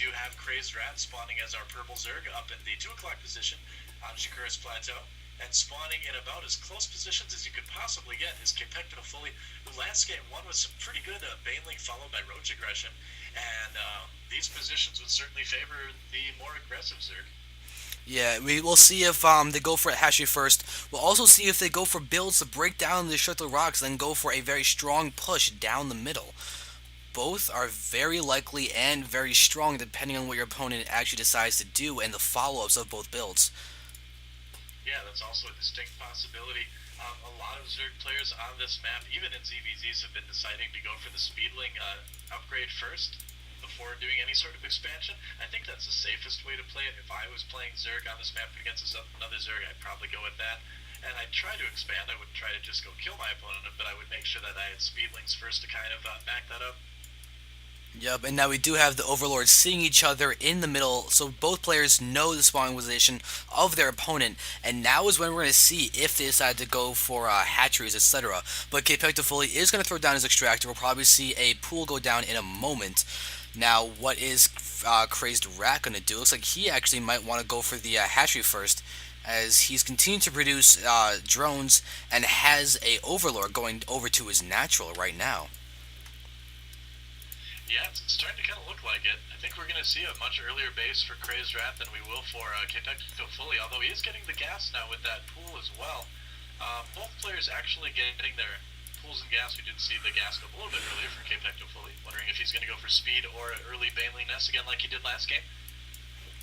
do have Crazedrat spawning as our purple Zerg up in the 2 o'clock position on Shakuras Plateau. And spawning in about as close positions as you could possibly get is Kpectofuli, who last game won with some pretty good baneling followed by roach aggression. And these positions would certainly favor the more aggressive Zerg. Yeah, we will see if they go for a hatchery first. We'll also see if they go for builds to break down the shuttle rocks, then go for a very strong push down the middle. Both are very likely and very strong depending on what your opponent actually decides to do and the follow-ups of both builds. Yeah, that's also a distinct possibility. A lot of Zerg players on this map, even in ZVZs, have been deciding to go for the Speedling upgrade first before doing any sort of expansion. I think that's the safest way to play it. If I was playing Zerg on this map against another Zerg, I'd probably go with that. And I'd try to expand. I wouldn't try to just go kill my opponent, but I would make sure that I had Speedlings first to kind of back that up. Yep, and now we do have the Overlords seeing each other in the middle, so both players know the spawning position of their opponent, and now is when we're going to see if they decide to go for hatcheries, etc. But Kpectofuli is going to throw down his extractor. We'll probably see a pool go down in a moment. Now, what is Crazedrat going to do? Looks like he actually might want to go for the hatchery first, as he's continuing to produce drones and has a Overlord going over to his natural right now. Yeah, it's starting to kind of look like it. I think we're going to see a much earlier base for Crazedrat than we will for Kpectofuli, although he is getting the gas now with that pool as well. Both players actually getting their pools and gas. We did see the gas go a little bit earlier for Kpectofuli, wondering if he's going to go for speed or an early baneling nest again like he did last game.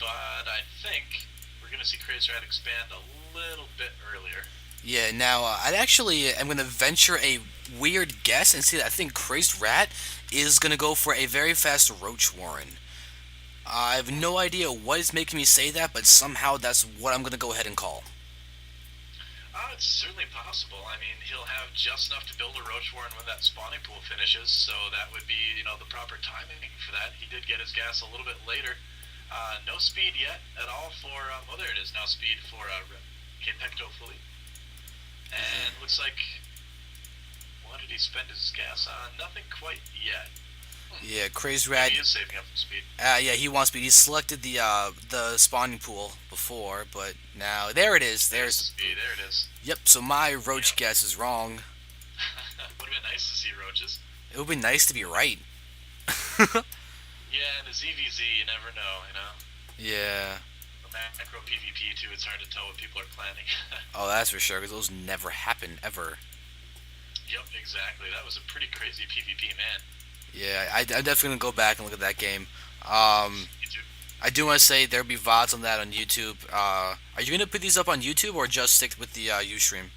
But I think we're going to see Crazedrat expand a little bit earlier. Yeah, now I'd actually am going to venture a weird guess and say that I think Crazedrat is going to go for a very fast Roach Warren. I have no idea what is making me say that, but somehow that's what I'm going to go ahead and call. It's certainly possible. I mean, he'll have just enough to build a Roach Warren when that spawning pool finishes, so that would be, the proper timing for that. He did get his gas a little bit later. No speed yet at all for, there it is, now speed for Kpectofuli. And looks like, what did he spend his gas on? Nothing quite yet. Yeah, Crazedrat. He is saving up for speed. Yeah, he wants speed. He selected the spawning pool before, but now there it is. There's the speed. There it is. Yep. So my roach guess is wrong. Would have been nice to see roaches. It would be nice to be right. Yeah, and the ZVZ, you never know, Yeah. Macro PvP too, it's hard to tell what people are planning. Oh, that's for sure, because those never happen, ever. Yep, exactly. That was a pretty crazy PvP, man. Yeah, I'm definitely going to go back and look at that game. Me too. I do want to say there'll be VODs on that on YouTube. Are you going to put these up on YouTube, or just stick with the Ustream?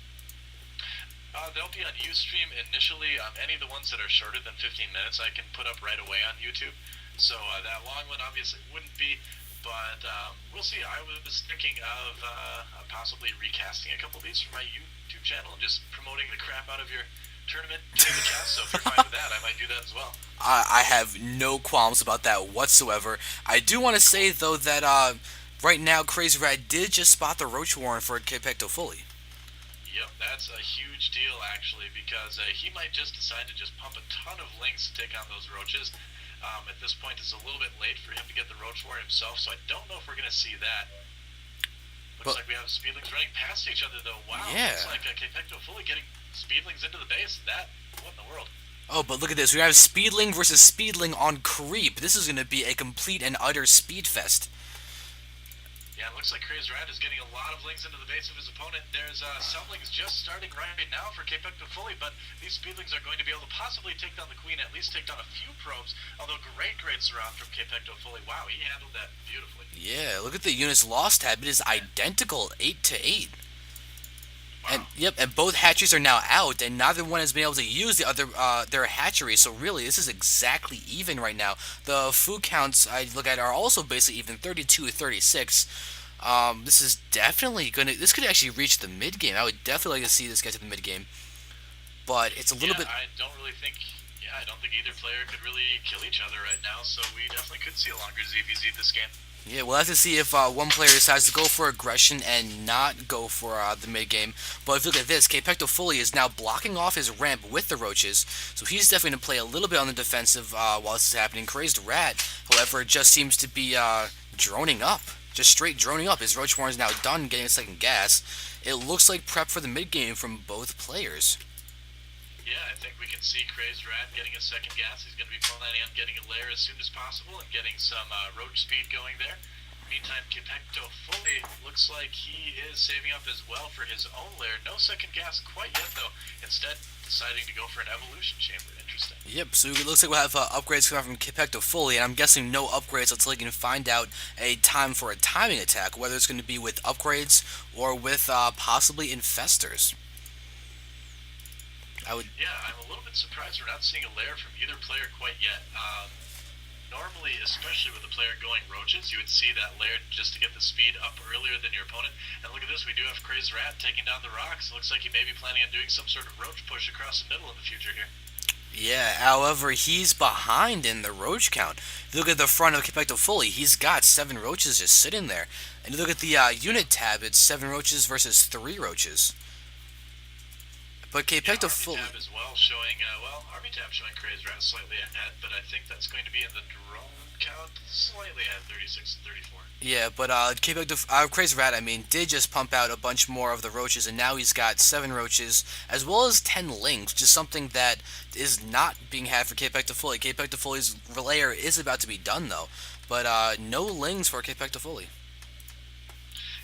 They'll be on Ustream initially. Any of the ones that are shorter than 15 minutes I can put up right away on YouTube. So that long one obviously wouldn't be. But we'll see. I was thinking of possibly recasting a couple of these for my YouTube channel and just promoting the crap out of your tournament in the chat. So if you're fine with that, I might do that as well. I have no qualms about that whatsoever. I do want to say, though, that right now Crazedrat did just spot the Roach Warren for Kpectofuli. Yep, that's a huge deal, actually, because he might just decide to just pump a ton of links to take on those roaches. At this point, it's a little bit late for him to get the Roach Warren himself, so I don't know if we're going to see that. Looks like we have Speedlings running past each other, though. Wow, yeah. Looks like Kpectofuli getting Speedlings into the base. What in the world? Oh, but look at this. We have Speedling versus Speedling on Creep. This is going to be a complete and utter speed fest. Yeah, it looks like Crazedrat is getting a lot of links into the base of his opponent. There's some links just starting right now for Kpectofuli, but these Speedlings are going to be able to possibly take down the Queen, at least take down a few probes, although great surround from Kpectofuli. Wow, he handled that beautifully. Yeah, look at the units lost tab. It is identical, 8 to 8. Wow. And both hatcheries are now out, and neither one has been able to use the other their hatchery. So really, this is exactly even right now. The food counts I look at are also basically even, 32 to 36. This is definitely gonna. This could actually reach the mid game. I would definitely like to see this get to the mid game, but it's a little bit. I don't think either player could really kill each other right now. So we definitely could see a longer ZVZ this game. Yeah, we'll have to see if one player decides to go for aggression and not go for the mid game. But if you look at this, Kpectofuli is now blocking off his ramp with the roaches, so he's definitely going to play a little bit on the defensive while this is happening. Crazed however, just seems to be droning up. Just straight droning up. His Roach Warren is now done getting a second gas. It looks like prep for the mid game from both players. Yeah, I think we can see CrazeRat getting a second gas. He's going to be planning on getting a lair as soon as possible and getting some roach speed going there. Meantime, Kpectofuli looks like he is saving up as well for his own lair. No second gas quite yet, though. Instead, deciding to go for an evolution chamber. Interesting. Yep, so it looks like we'll have upgrades coming from Kpectofuli, and I'm guessing no upgrades until he can find out a time for a timing attack, whether it's going to be with upgrades or with possibly infestors. Yeah, I'm a little bit surprised we're not seeing a lair from either player quite yet. Normally, especially with a player going roaches, you would see that lair just to get the speed up earlier than your opponent. And look at this, we do have CrazeRat taking down the rocks. It looks like he may be planning on doing some sort of roach push across the middle in the future here. Yeah, however, he's behind in the roach count. If you look at the front of Kpectofuli, he's got 7 roaches just sitting there. And you look at the unit tab, it's 7 roaches versus 3 roaches. But Kpectofuli... Tab as well showing, Army tab showing CrazeRat slightly ahead, but I think that's going to be in the drone count slightly ahead, 36 and 34. Yeah, but CrazeRat, did just pump out a bunch more of the roaches, and now he's got 7 roaches, as well as 10 lings, which is something that is not being had for Kpectofuli. Kpectofuli's lair is about to be done, though, but no lings for Kpectofuli.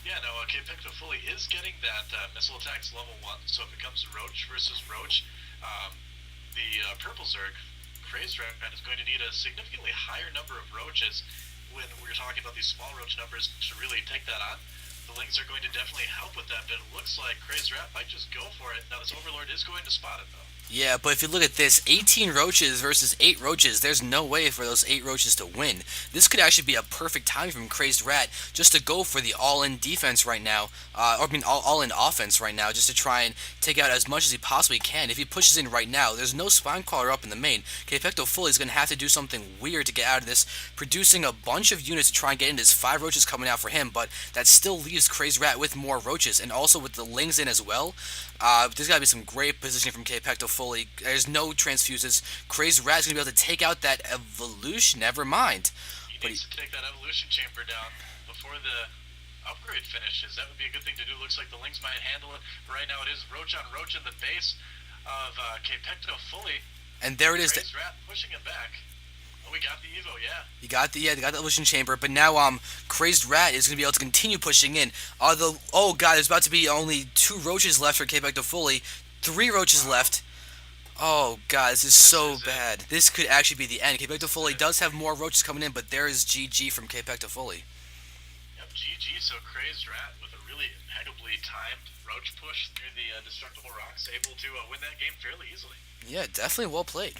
Yeah, no, Kpectofuli is getting that missile attacks level 1, so if it comes to roach versus roach, the purple Zerg, CrazeRat, is going to need a significantly higher number of roaches when we're talking about these small roach numbers to really take that on. The lings are going to definitely help with that, but it looks like CrazeRat might just go for it. Now, this Overlord is going to spot it, though. Yeah, but if you look at this, 18 roaches versus 8 roaches, there's no way for those 8 roaches to win. This could actually be a perfect time from CrazedRat just to go for the all-in defense right now, all-in offense right now, just to try and take out as much as he possibly can. If he pushes in right now, there's no spine crawler up in the main. Kpectofuli is going to have to do something weird to get out of this, producing a bunch of units to try and get into this 5 roaches coming out for him, but that still leaves CrazedRat with more roaches, and also with the lings in as well. There's got to be some great positioning from Kpectofuli. There's no transfuses. CrazedRat is going to be able to take out that evolution. Never mind. He needs to take that evolution chamber down before the upgrade finishes. That would be a good thing to do. Looks like the lings might handle it. But right now it is roach on roach in the base of Kpectofuli. And there it is. CrazedRat pushing it back. Oh, we got the Evo, yeah. They got the evolution chamber, but now CrazedRat is going to be able to continue pushing in. Oh god, there's about to be only 2 roaches left for Kpectofuli. 3 roaches left. Oh god, this is so bad. This could actually be the end. Kpectofuli does have more roaches coming in, but there is GG from Kpectofuli. Yep, GG, so CrazedRat with a really impeccably timed roach push through the destructible rocks, able to win that game fairly easily. Yeah, definitely well played.